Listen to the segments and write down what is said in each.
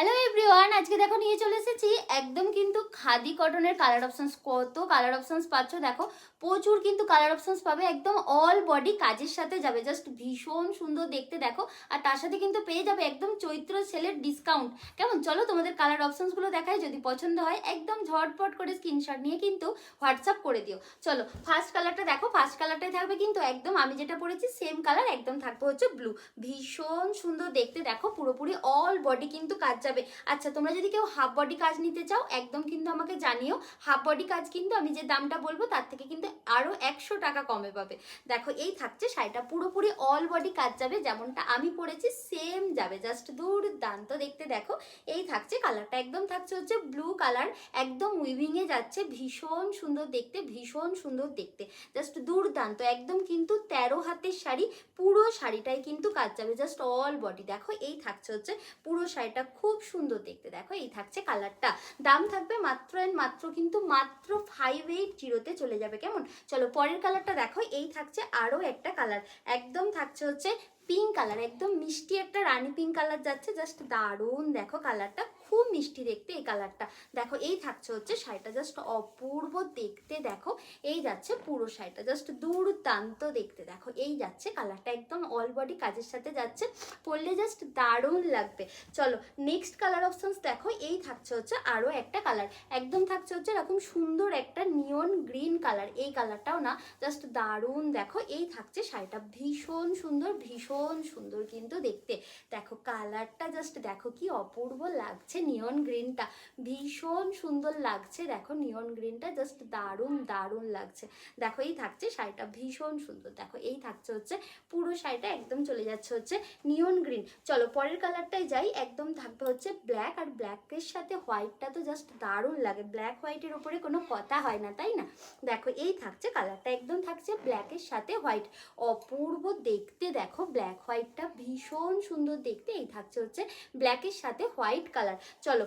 Hello everyone, আজকে দেখো নিয়ে চলে এসেছি একদম কিন্তু খাদি কটনের কালার অপশনস। কত কালার অপশনস পাচ্ছ দেখো, প্রচুর কিন্তু কালার অপশনস পাবে। একদম অল বডি কাজের সাথে যাবে, জাস্ট ভীষণ সুন্দর দেখতে দেখো। আর তার সাথে কিন্তু পেয়ে যাবে একদম চৈত্র সেলের ডিসকাউন্ট। কেমন, চলো তোমাদের কালার অপশনসগুলো দেখাই। যদি পছন্দ হয় একদম ঝটপট করে স্ক্রিনশট নিয়ে কিন্তু হোয়াটসঅ্যাপ করে দিও। চলো ফার্স্ট কালারটা দেখো, ফার্স্ট কালারটাই থাকবে কিন্তু একদম আমি যেটা পরেছি সেম কালার, একদম থাকবে হচ্ছে ব্লু। ভীষণ সুন্দর দেখতে দেখো, পুরোপুরি অল বডি কিন্তু কাজ যাবে। আচ্ছা, তোমরা যদি কেউ হাফ বডি কাজ নিতে চাও একদম কিন্তু আমাকে জানিও। হাফ বডি কাজ কিন্তু আমি যে দামটা বলবো তার থেকে কিন্তু আরো 100 টাকা কমে পাবে। দেখো এই থাকছে শাড়িটা, পুরোপুরি অল বডি কাজ যাবে, যেমনটা আমি পরেছি সেম যাবে, জাস্ট দুর্দান্ত দেখতে দেখো। এই থাকছে কালারটা, একদম থাকছে হচ্ছে ব্লু কালার, একদম উইভিং এ যাচ্ছে, ভীষণ সুন্দর দেখতে, ভীষণ সুন্দর দেখতে, জাস্ট দুর্দান্ত। একদম কিন্তু 13 হাতের শাড়ি, পুরো শাড়িটাই কিন্তু কাজ যাবে, জাস্ট অল বডি। দেখো এই থাকছে হচ্ছে পুরো শাড়িটা, খুব সুন্দর দেখতে দেখো। এই থাকছে কালারটা, দাম থাকবে মাত্র এন্ড মাত্র কিন্তু মাত্র 580-তে চলে যাবে। কেমন, চলো পরের কালারটা দেখো। এই থাকছে আরো একটা কালার, একদম থাকছে হচ্ছে পিঙ্ক কালার, একদম মিষ্টি একটা রানী পিঙ্ক কালার যাচ্ছে, জাস্ট দারুণ দেখো কালারটা, খুব মিষ্টি দেখতে এই কালারটা। দেখো এই থাকছে হচ্ছে শাড়িটা, জাস্ট অপূর্ব দেখতে দেখো। এই যাচ্ছে পুরো শাড়িটা, জাস্ট দুর্দান্ত দেখতে দেখো। এই যাচ্ছে কালারটা, একদম অল বডি কাজের সাথে যাচ্ছে, পরলে জাস্ট দারুণ লাগবে। চলো নেক্সট কালার অপশনস দেখো। এই থাকছে হচ্ছে আরো একটা কালার, একদম থাকছে হচ্ছে এরকম সুন্দর একটা নিয়ন গ্রিন কালার। এই কালারটাও না জাস্ট দারুণ দেখো। এই থাকছে শাড়িটা, ভীষণ সুন্দর, ভীষণ সুন্দর কিন্তু দেখতে দেখো। কালারটা জাস্ট দেখো কি অপূর্ব লাগছে, নিয়ন গ্রিনটা ভীষণ সুন্দর লাগছে দেখো। নিয়ন গ্রিনটা জাস্ট দারুণ দারুণ লাগছে দেখো। এই থাকছে শাড়িটা, ভীষণ সুন্দর দেখো। এই থাকছে হচ্ছে পুরো শাড়িটা, একদম চলে যাচ্ছে হচ্ছে নিয়ন গ্রিন। চলো পরের কালারটাই যাই, একদম থাকবে হচ্ছে ব্ল্যাক, আর ব্ল্যাকের সাথে হোয়াইটটা তো জাস্ট দারুণ লাগে, ব্ল্যাক হোয়াইটের ওপরে কোনো কথা হয় না, তাই না? দেখো এই থাকছে কালারটা, একদম থাকছে ব্ল্যাকের সাথে হোয়াইট, অপূর্ব দেখতে দেখো। ব্ল্যাক হোয়াইটটা ভীষণ সুন্দর দেখতে। এই থাকছে হচ্ছে ব্ল্যাকের সাথে হোয়াইট কালার। চলো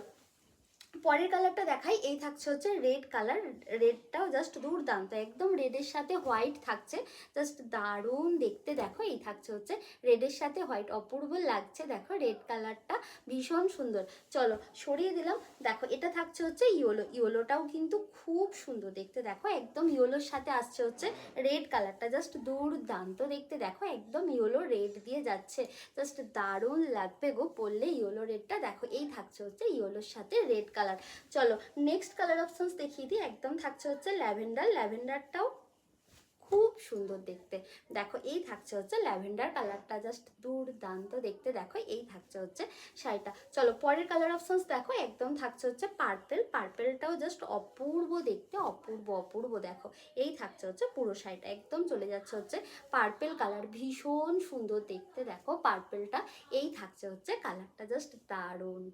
পরের কালারটা দেখাই। এই থাকছে হচ্ছে রেড কালার, রেডটাও জাস্ট দুর্দান্ত, একদম রেডের সাথে হোয়াইট থাকছে, জাস্ট দারুণ দেখতে দেখো। এই থাকছে হচ্ছে রেডের সাথে হোয়াইট, অপূর্ব লাগছে দেখো রেড কালারটা, ভীষণ সুন্দর। চলো সরিয়ে দিলাম। দেখো এটা থাকছে হচ্ছে ইয়েলো, ইয়েলোটাও কিন্তু খুব সুন্দর দেখতে দেখো, একদম ইয়েলোর সাথে আসছে হচ্ছে রেড কালারটা, জাস্ট দুর্দান্ত দেখতে দেখো। একদম ইয়েলো রেড দিয়ে যাচ্ছে, জাস্ট দারুণ লাগবে গো পরলে ইয়েলো রেডটা। দেখো এই থাকছে হচ্ছে ইয়েলোর সাথে রেড কালার। চলো নেক্সট কালার অপশনস দেখিয়ে দিই। একদম থাকছে হচ্ছে ল্যাভেন্ডার, ল্যাভেন্ডারটাও খুব সুন্দর দেখতে দেখো। এই থাকছে হচ্ছে ল্যাভেন্ডার কালারটা, জাস্ট দুর্দান্ত দেখতে দেখো। এই থাকছে হচ্ছে শাড়িটা। চলো পরের কালার অপশনস দেখো। একদম থাকছে হচ্ছে পার্পেল, পার্পেলটাও জাস্ট অপূর্ব দেখতে, অপূর্ব অপূর্ব দেখো। এই থাকছে হচ্ছে পুরো শাড়িটা, একদম চলে যাচ্ছে হচ্ছে পার্পেল কালার, ভীষণ সুন্দর দেখতে দেখো পার্পেলটা। এই থাকছে হচ্ছে কালারটা, জাস্ট দারুণ।